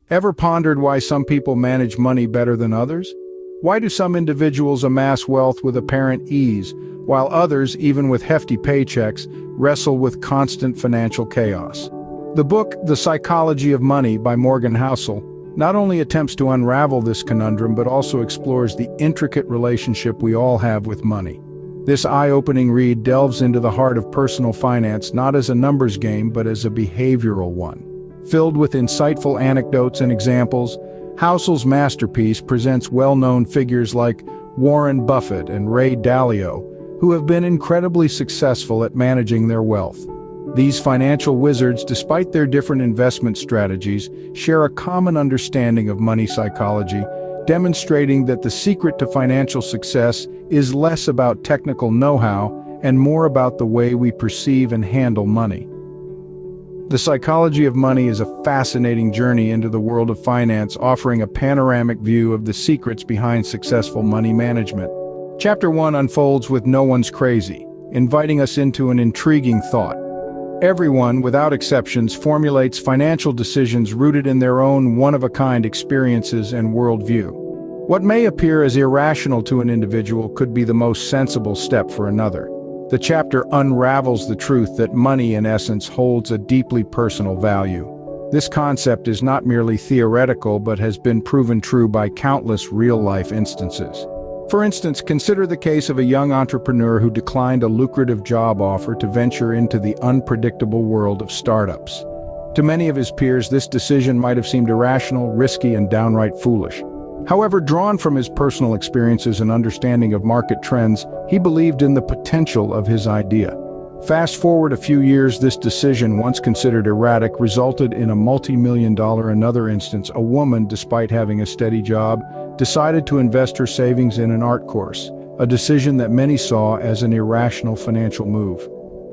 Ever pondered why some people manage money better than others? Why do some individuals amass wealth with apparent ease, while others, even with hefty paychecks, wrestle with constant financial chaos? The book, The Psychology of Money by Morgan Housel, not only attempts to unravel this conundrum but also explores the intricate relationship we all have with money. This eye-opening read delves into the heart of personal finance not as a numbers game but as a behavioral one. Filled with insightful anecdotes and examples, Housel's masterpiece presents well-known figures like Warren Buffett and Ray Dalio, who have been incredibly successful at managing their wealth. These financial wizards, despite their different investment strategies, share a common understanding of money psychology, demonstrating that the secret to financial success is less about technical know-how and more about the way we perceive and handle money. The Psychology of Money is a fascinating journey into the world of finance, offering a panoramic view of the secrets behind successful money management. Chapter 1 unfolds with "No one's crazy," inviting us into an intriguing thought. Everyone, without exceptions, formulates financial decisions rooted in their own one-of-a-kind experiences and worldview. What may appear as irrational to an individual could be the most sensible step for another. The chapter unravels the truth that money, in essence, holds a deeply personal value. This concept is not merely theoretical but has been proven true by countless real-life instances. For instance, consider the case of a young entrepreneur who declined a lucrative job offer to venture into the unpredictable world of startups. To many of his peers, this decision might have seemed irrational, risky, and downright foolish. However, drawn from his personal experiences and understanding of market trends, he believed in the potential of his idea. Fast forward a few years, this decision, once considered erratic, resulted in a multi-million-dollar. Another instance, a woman, despite having a steady job, decided to invest her savings in an art course, a decision that many saw as an irrational financial move.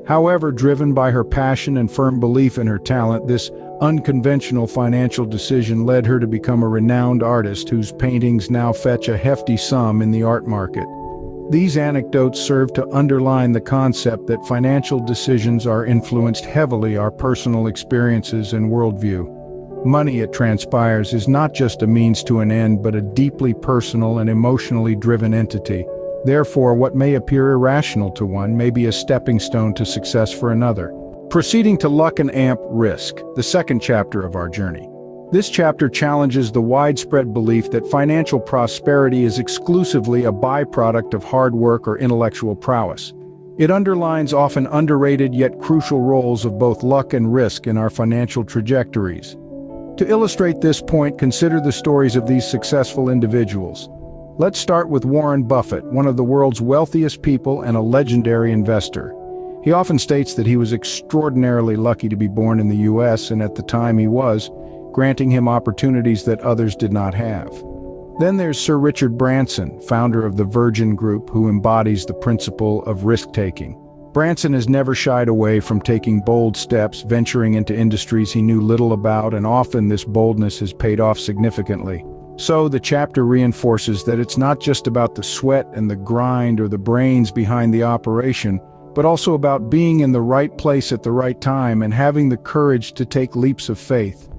However, driven by her passion and firm belief in her talent, this unconventional financial decision led her to become a renowned artist whose paintings now fetch a hefty sum in the art market. These anecdotes serve to underline the concept that financial decisions are influenced heavily by our personal experiences and worldview. Money, it transpires, is not just a means to an end but a deeply personal and emotionally driven entity. Therefore, what may appear irrational to one may be a stepping stone to success for another. Proceeding to Luck and Amp Risk, the second chapter of our journey. This chapter challenges the widespread belief that financial prosperity is exclusively a byproduct of hard work or intellectual prowess. It underlines often underrated yet crucial roles of both luck and risk in our financial trajectories. To illustrate this point, consider the stories of these successful individuals. Let's start with Warren Buffett, one of the world's wealthiest people and a legendary investor. He often states that he was extraordinarily lucky to be born in the US, and at the time he was, granting him opportunities that others did not have. Then there's Sir Richard Branson, founder of the Virgin Group, who embodies the principle of risk-taking. Branson has never shied away from taking bold steps, venturing into industries he knew little about, and often this boldness has paid off significantly. So the chapter reinforces that it's not just about the sweat and the grind or the brains behind the operation, but also about being in the right place at the right time and having the courage to take leaps of faith.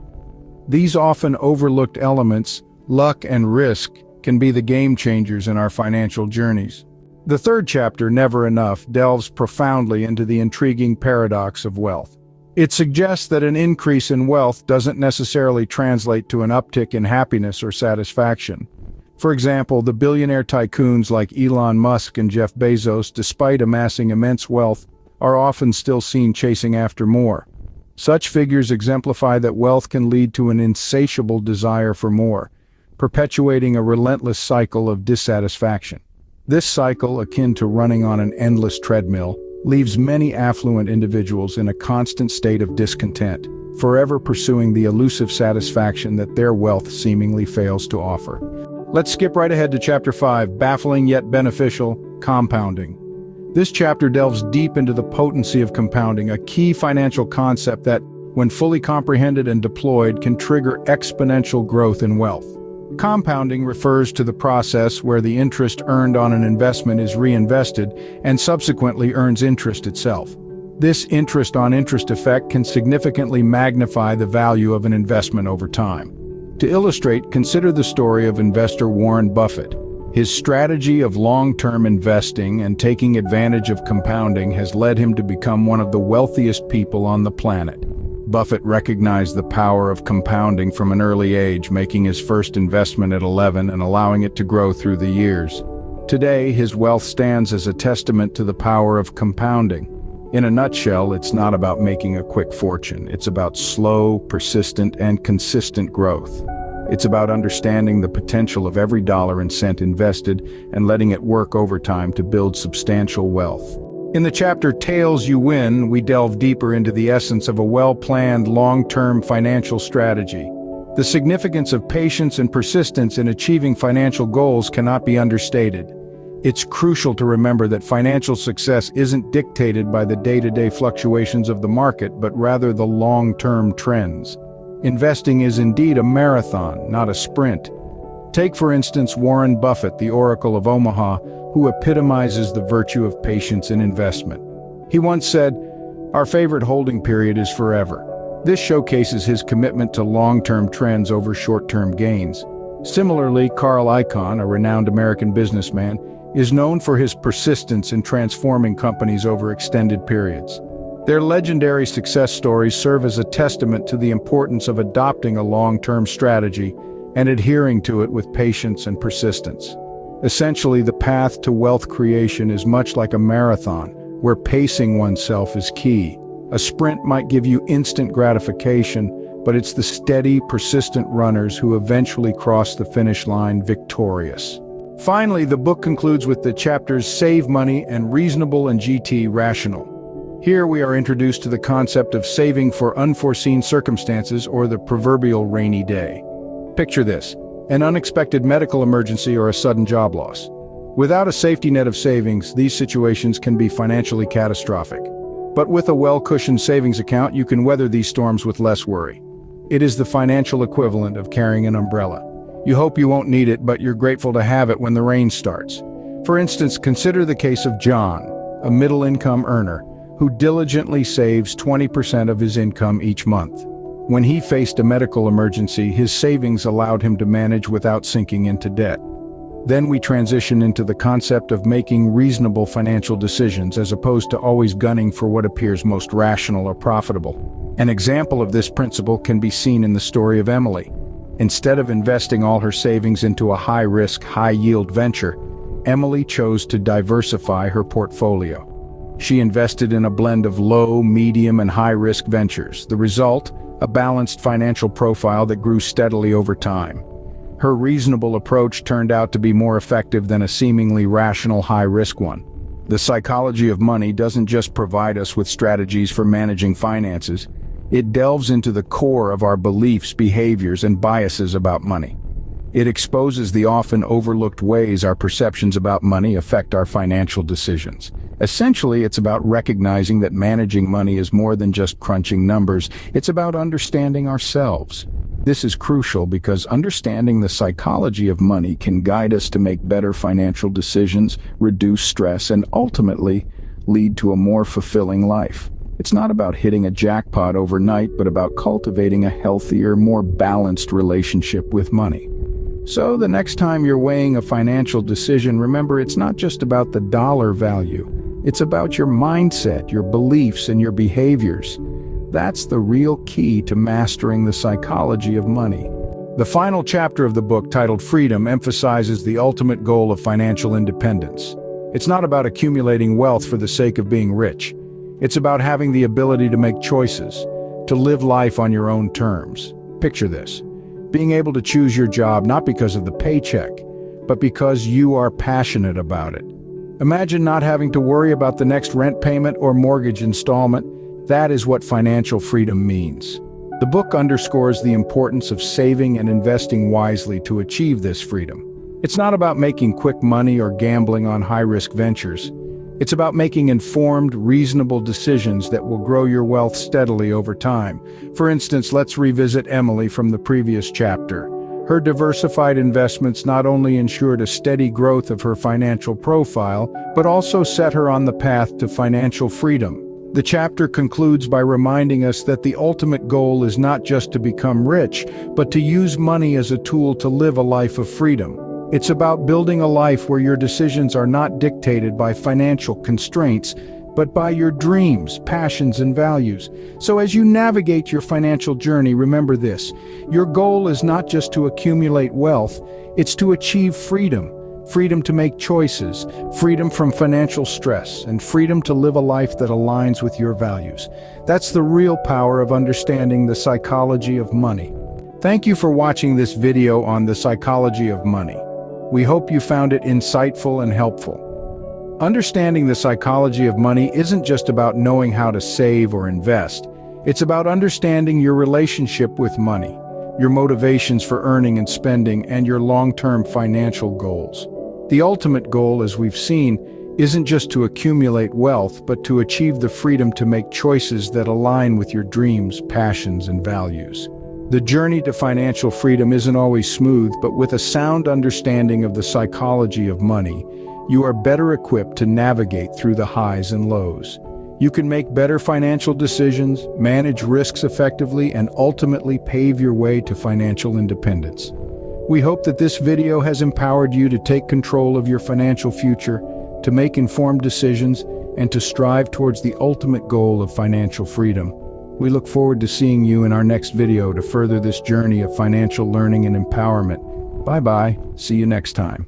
These often overlooked elements, luck and risk, can be the game changers in our financial journeys. The third chapter, Never Enough, delves profoundly into the intriguing paradox of wealth. It suggests that an increase in wealth doesn't necessarily translate to an uptick in happiness or satisfaction. For example, the billionaire tycoons like Elon Musk and Jeff Bezos, despite amassing immense wealth, are often still seen chasing after more. Such figures exemplify that wealth can lead to an insatiable desire for more, perpetuating a relentless cycle of dissatisfaction. This cycle, akin to running on an endless treadmill, leaves many affluent individuals in a constant state of discontent, forever pursuing the elusive satisfaction that their wealth seemingly fails to offer. Let's skip right ahead to Chapter 5, Baffling Yet Beneficial, Compounding. This chapter delves deep into the potency of compounding, a key financial concept that, when fully comprehended and deployed, can trigger exponential growth in wealth. Compounding refers to the process where the interest earned on an investment is reinvested and subsequently earns interest itself. This interest-on-interest effect can significantly magnify the value of an investment over time. To illustrate, consider the story of investor Warren Buffett. His strategy of long-term investing and taking advantage of compounding has led him to become one of the wealthiest people on the planet. Buffett recognized the power of compounding from an early age, making his first investment at 11 and allowing it to grow through the years. Today, his wealth stands as a testament to the power of compounding. In a nutshell, it's not about making a quick fortune. It's about slow, persistent, and consistent growth. It's about understanding the potential of every dollar and cent invested and letting it work over time to build substantial wealth. In the chapter Tales You Win, we delve deeper into the essence of a well-planned, long-term financial strategy. The significance of patience and persistence in achieving financial goals cannot be understated. It's crucial to remember that financial success isn't dictated by the day-to-day fluctuations of the market, but rather the long-term trends. Investing is indeed a marathon, not a sprint. Take, for instance, Warren Buffett, the Oracle of Omaha, who epitomizes the virtue of patience in investment. He once said, "Our favorite holding period is forever." This showcases his commitment to long-term trends over short-term gains. Similarly, Carl Icahn, a renowned American businessman, is known for his persistence in transforming companies over extended periods. Their legendary success stories serve as a testament to the importance of adopting a long-term strategy and adhering to it with patience and persistence. Essentially, the path to wealth creation is much like a marathon, where pacing oneself is key. A sprint might give you instant gratification, but it's the steady, persistent runners who eventually cross the finish line victorious. Finally, the book concludes with the chapters Save Money and Reasonable and GT Rational. Here we are introduced to the concept of saving for unforeseen circumstances, or the proverbial rainy day. Picture this: an unexpected medical emergency or a sudden job loss. Without a safety net of savings, these situations can be financially catastrophic. But with a well-cushioned savings account, you can weather these storms with less worry. It is the financial equivalent of carrying an umbrella. You hope you won't need it, but you're grateful to have it when the rain starts. For instance, consider the case of John, a middle-income earner, who diligently saves 20% of his income each month. When he faced a medical emergency, his savings allowed him to manage without sinking into debt. Then we transition into the concept of making reasonable financial decisions as opposed to always gunning for what appears most rational or profitable. An example of this principle can be seen in the story of Emily. Instead of investing all her savings into a high-risk, high-yield venture, Emily chose to diversify her portfolio. She invested in a blend of low, medium, and high-risk ventures. The result? A balanced financial profile that grew steadily over time. Her reasonable approach turned out to be more effective than a seemingly rational high-risk one. The psychology of money doesn't just provide us with strategies for managing finances. It delves into the core of our beliefs, behaviors, and biases about money. It exposes the often overlooked ways our perceptions about money affect our financial decisions. Essentially, it's about recognizing that managing money is more than just crunching numbers. It's about understanding ourselves. This is crucial because understanding the psychology of money can guide us to make better financial decisions, reduce stress, and ultimately lead to a more fulfilling life. It's not about hitting a jackpot overnight, but about cultivating a healthier, more balanced relationship with money. So the next time you're weighing a financial decision, remember it's not just about the dollar value. It's about your mindset, your beliefs, and your behaviors. That's the real key to mastering the psychology of money. The final chapter of the book, titled Freedom, emphasizes the ultimate goal of financial independence. It's not about accumulating wealth for the sake of being rich. It's about having the ability to make choices, to live life on your own terms. Picture this: being able to choose your job not because of the paycheck, but because you are passionate about it. Imagine not having to worry about the next rent payment or mortgage installment. That is what financial freedom means. The book underscores the importance of saving and investing wisely to achieve this freedom. It's not about making quick money or gambling on high-risk ventures. It's about making informed, reasonable decisions that will grow your wealth steadily over time. For instance, let's revisit Emily from the previous chapter. Her diversified investments not only ensured a steady growth of her financial profile, but also set her on the path to financial freedom. The chapter concludes by reminding us that the ultimate goal is not just to become rich, but to use money as a tool to live a life of freedom. It's about building a life where your decisions are not dictated by financial constraints, but by your dreams, passions, and values. So as you navigate your financial journey, remember this: your goal is not just to accumulate wealth, it's to achieve freedom. Freedom to make choices, freedom from financial stress, and freedom to live a life that aligns with your values. That's the real power of understanding the psychology of money. Thank you for watching this video on the psychology of money. We hope you found it insightful and helpful. Understanding the psychology of money isn't just about knowing how to save or invest. It's about understanding your relationship with money, your motivations for earning and spending, and your long-term financial goals. The ultimate goal, as we've seen, isn't just to accumulate wealth, but to achieve the freedom to make choices that align with your dreams, passions, and values. The journey to financial freedom isn't always smooth, but with a sound understanding of the psychology of money, you are better equipped to navigate through the highs and lows. You can make better financial decisions, manage risks effectively, and ultimately pave your way to financial independence. We hope that this video has empowered you to take control of your financial future, to make informed decisions, and to strive towards the ultimate goal of financial freedom. We look forward to seeing you in our next video to further this journey of financial learning and empowerment. Bye-bye. See you next time.